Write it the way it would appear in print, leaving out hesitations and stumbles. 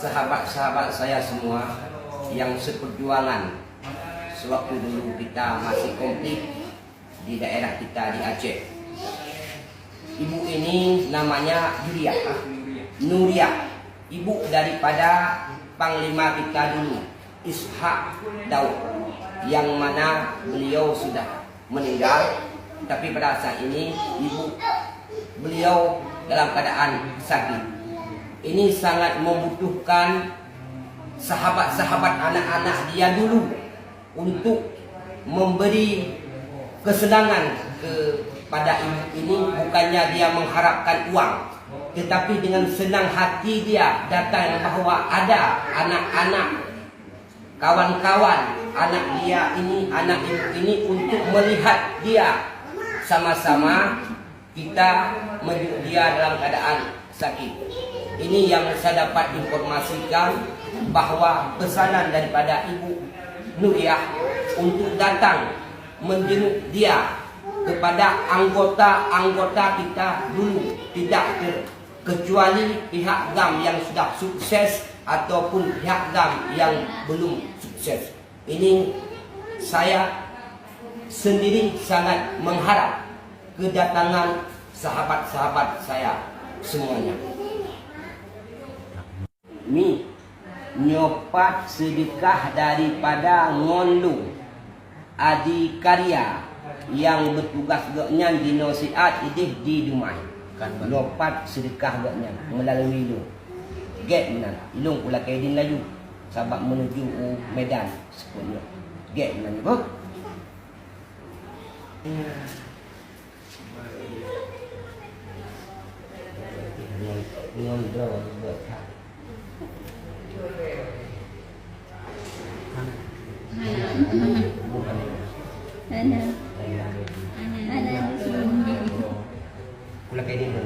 sahabat-sahabat saya semua yang seperjuangan sewaktu dulu kita masih konflik di daerah kita di Aceh. Ibu ini namanya Nuria, ibu daripada Panglima kita dulu, Ishak Daud, yang mana beliau sudah meninggal. Tapi pada saat ini beliau dalam keadaan sakit. Ini sangat membutuhkan sahabat-sahabat anak-anak dia dulu untuk memberi kesenangan kepada ibu ini. Bukannya dia mengharapkan uang, tetapi dengan senang hati dia datang bahawa ada anak-anak, kawan-kawan anak dia ini, anak ibu ini, untuk melihat dia sama-sama kita menunjuk dia dalam keadaan sakit. Ini yang saya dapat informasikan, bahawa pesanan daripada Ibu Nuria untuk datang menjenguk dia kepada anggota-anggota kita dulu, tidak kecuali pihak GAM yang sudah sukses ataupun pihak GAM yang belum sukses. Ini saya sendiri sangat mengharap kedatangan sahabat-sahabat saya semuanya. Mi nyopat sedekah daripada Ngonlu Adikarya yang bertugas gaknya di nasihat idih di Dumai. Nyopat sedekah gaknya melalui lu gek nan ilung pula kaidin laju sabab menuju Medan sepenuhnya gek nan kok. Pula kayak ini.